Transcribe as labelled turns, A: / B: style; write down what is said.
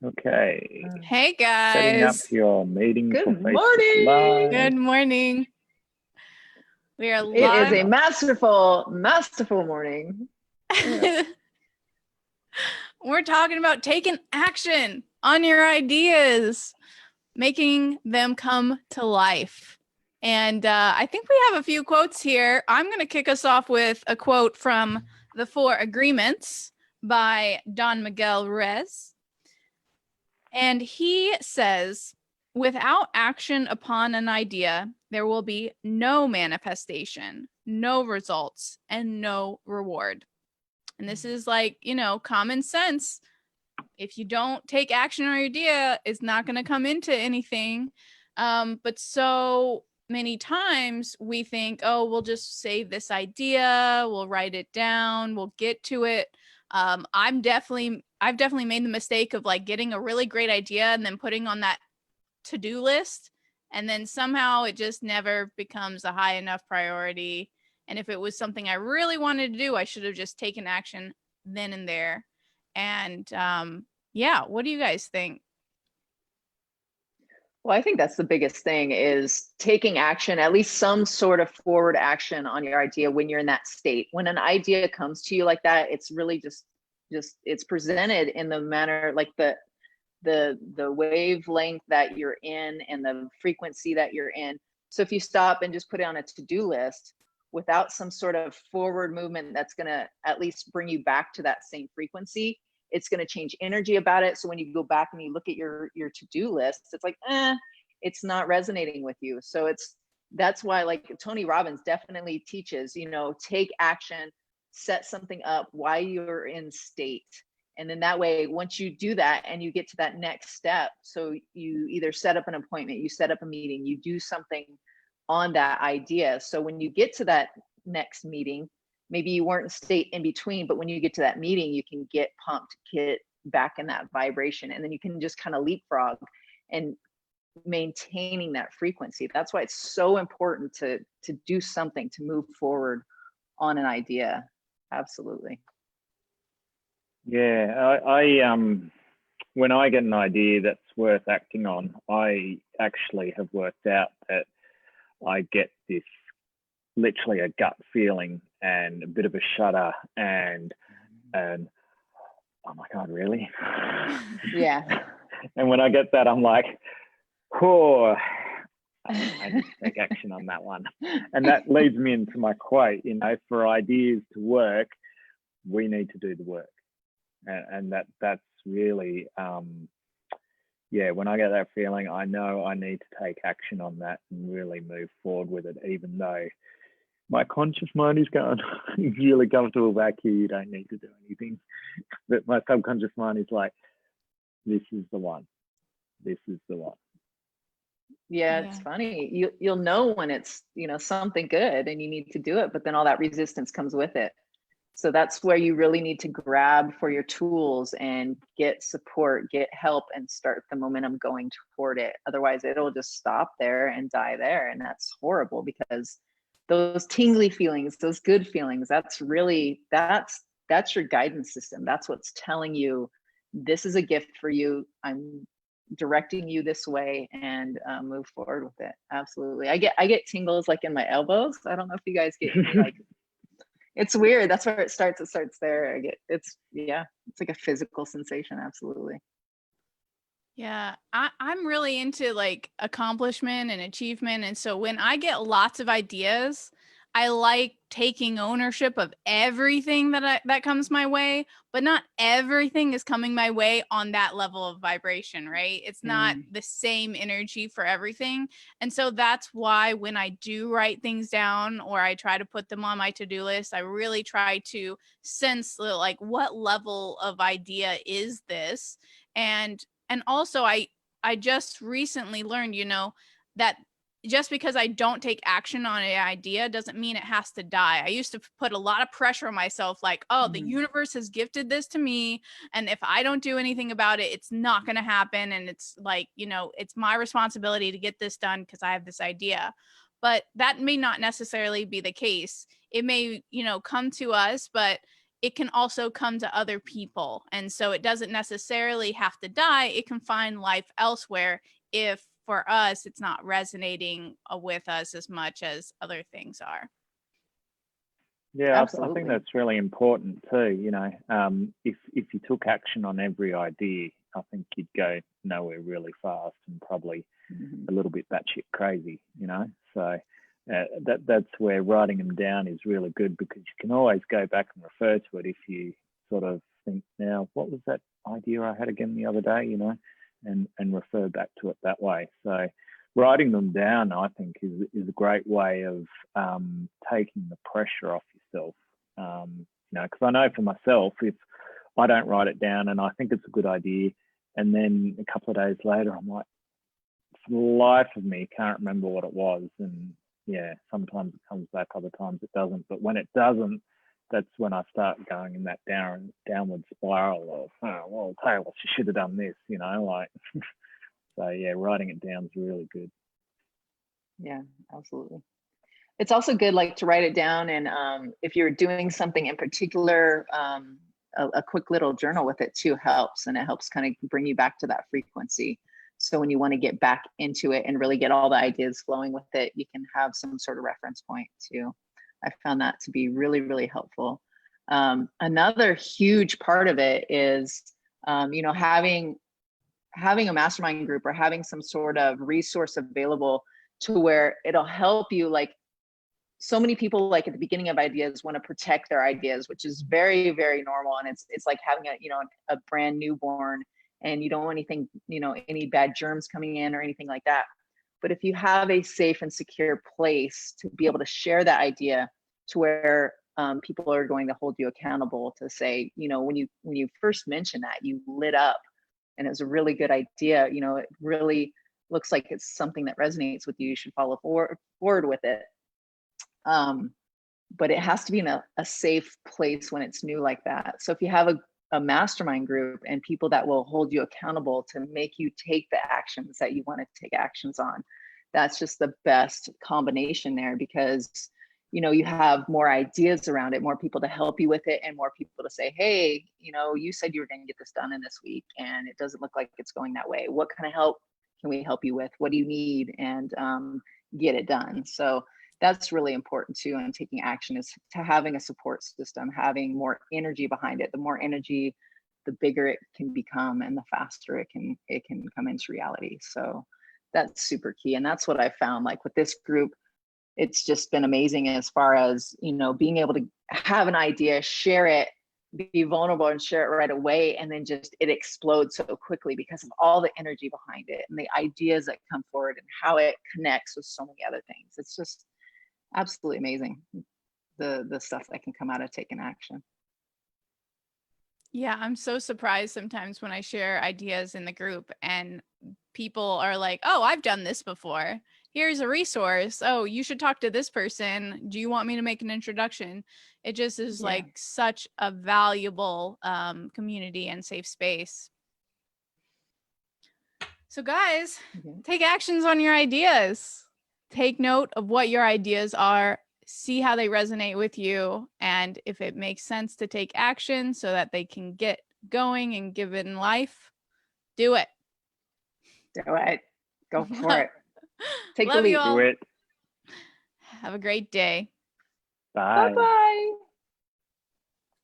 A: Okay.
B: Hey
A: Setting up
B: guys.
A: your meeting for
C: Good
A: Facebook
C: morning.
A: Live.
B: Good morning. We are
C: It is
B: live.
C: a masterful morning.
B: We're talking about taking action on your ideas, making them come to life. And I think we have a few quotes here. I'm going to kick us off with a quote from The Four Agreements by Don Miguel Ruiz. And he says, without action upon an idea, there will be no manifestation, no results, and no reward. And this is like, common sense. If you don't take action on your idea, it's not going to come into anything. But so many times we think, oh, we'll just save this idea, we'll write it down, we'll get to it. I've definitely made the mistake of like getting a really great idea and then putting on that to-do list, and then somehow it just never becomes a high enough priority. And if it was something I really wanted to do, I should have just taken action then and there. And what do you guys think?
C: Well, I think that's the biggest thing, is taking action, at least some sort of forward action on your idea when you're in that state. When an idea comes to you like that, it's really just it's presented in the manner, like the wavelength that you're in and the frequency that you're in. So if you stop and just put it on a to-do list without some sort of forward movement that's going to at least bring you back to that same frequency, it's going to change energy about it. So when you go back and you look at your to-do list, it's like, it's not resonating with you. So that's why, like, Tony Robbins definitely teaches, take action, set something up while you're in state. And then that way, once you do that and you get to that next step, so you either set up an appointment, you set up a meeting, you do something on that idea. So when you get to that next meeting, maybe you weren't in state in between, but when you get to that meeting, you can get pumped, get back in that vibration, and then you can just kind of leapfrog and maintaining that frequency. That's why it's so important to do something to move forward on an idea. Absolutely.
A: Yeah, I when I get an idea that's worth acting on, I actually have worked out that I get this literally a gut feeling and a bit of a shudder and oh my God, really?
C: Yeah.
A: And when I get that, I'm like, oh, I need to take action on that one. And that leads me into my quote, for ideas to work, we need to do the work. And that's really, when I get that feeling, I know I need to take action on that and really move forward with it, even though my conscious mind is going, it's really comfortable back here, you don't need to do anything. But my subconscious mind is like, this is the one. This is the one.
C: Yeah, it's funny. You'll know when it's, something good and you need to do it, but then all that resistance comes with it. So that's where you really need to grab for your tools and get support, get help, and start the momentum going toward it. Otherwise, it'll just stop there and die there. And that's horrible, because those tingly feelings, those good feelings, that's your guidance system. That's what's telling you, this is a gift for you. I'm directing you this way, and move forward with it. Absolutely. I get tingles like in my elbows. I don't know if you guys get like, it's weird. That's where it starts. It starts there. It's like a physical sensation. Absolutely.
B: Yeah, I'm really into like accomplishment and achievement. And so when I get lots of ideas, I like taking ownership of everything that comes my way, but not everything is coming my way on that level of vibration, right? It's not the same energy for everything. And so that's why when I do write things down or I try to put them on my to-do list, I really try to sense like, what level of idea is this? And also I just recently learned, that just because I don't take action on an idea doesn't mean it has to die. I used to put a lot of pressure on myself, like, oh, the universe has gifted this to me, and if I don't do anything about it, it's not going to happen. And it's like, it's my responsibility to get this done because I have this idea. But that may not necessarily be the case. It may, come to us, but it can also come to other people. And so it doesn't necessarily have to die. It can find life elsewhere if for us, it's not resonating with us as much as other things are.
A: Yeah, I
C: Absolutely.
A: think that's really important too. You know, if you took action on every idea, I think you'd go nowhere really fast and probably a little bit batshit crazy. You know, so that's where writing them down is really good, because you can always go back and refer to it if you sort of think, now what was that idea I had again the other day? You know, and refer back to it that way. So writing them down, I think, is a great way of taking the pressure off yourself. You know, because I know for myself, if I don't write it down and I think it's a good idea, and then a couple of days later, I'm like, for the life of me, can't remember what it was. And yeah, sometimes it comes back, other times it doesn't. But when it doesn't, that's when I start going in that downward spiral of, oh, well, Taylos, you should have done this, you know, like. So yeah, writing it down is really good.
C: Yeah, absolutely. It's also good, like, to write it down, and if you're doing something in particular, a quick little journal with it too helps, and it helps kind of bring you back to that frequency. So when you want to get back into it and really get all the ideas flowing with it, you can have some sort of reference point too. I found that to be really, really helpful. Another huge part of it is, you know, having a mastermind group or having some sort of resource available to where it'll help you. Like, so many people, like, at the beginning of ideas, want to protect their ideas, which is very, very normal. And it's like having a brand newborn, and you don't want anything, any bad germs coming in or anything like that. But if you have a safe and secure place to be able to share that idea, to where people are going to hold you accountable, to say, when you first mentioned that, you lit up and it was a really good idea, it really looks like it's something that resonates with you, you should follow forward with it. But it has to be in a safe place when it's new like that. So if you have a mastermind group and people that will hold you accountable to make you take the actions that you want to take actions on, that's just the best combination there, because you have more ideas around it, more people to help you with it, and more people to say, hey, you said you were going to get this done in this week and it doesn't look like it's going that way. What kind of help can we help you with? What do you need? And get it done. So that's really important too. And taking action is to having a support system, having more energy behind it. The more energy, the bigger it can become, and the faster it can come into reality. So that's super key. And that's what I found, like, with this group, it's just been amazing as far as, being able to have an idea, share it, be vulnerable and share it right away. And then just, it explodes so quickly because of all the energy behind it and the ideas that come forward and how it connects with so many other things. It's just absolutely amazing, the stuff that can come out of taking action.
B: Yeah, I'm so surprised sometimes when I share ideas in the group and people are like, oh, I've done this before. Here's a resource. Oh, you should talk to this person. Do you want me to make an introduction? It just is like such a valuable community and safe space. So guys, take actions on your ideas. Take note of what your ideas are. See how they resonate with you, and if it makes sense to take action so that they can get going and give it life, do it.
C: Do it. Go for it. Take
B: Love
C: the leap.
B: you all.
A: Do it.
B: Have a great day.
A: Bye.
C: Bye-bye.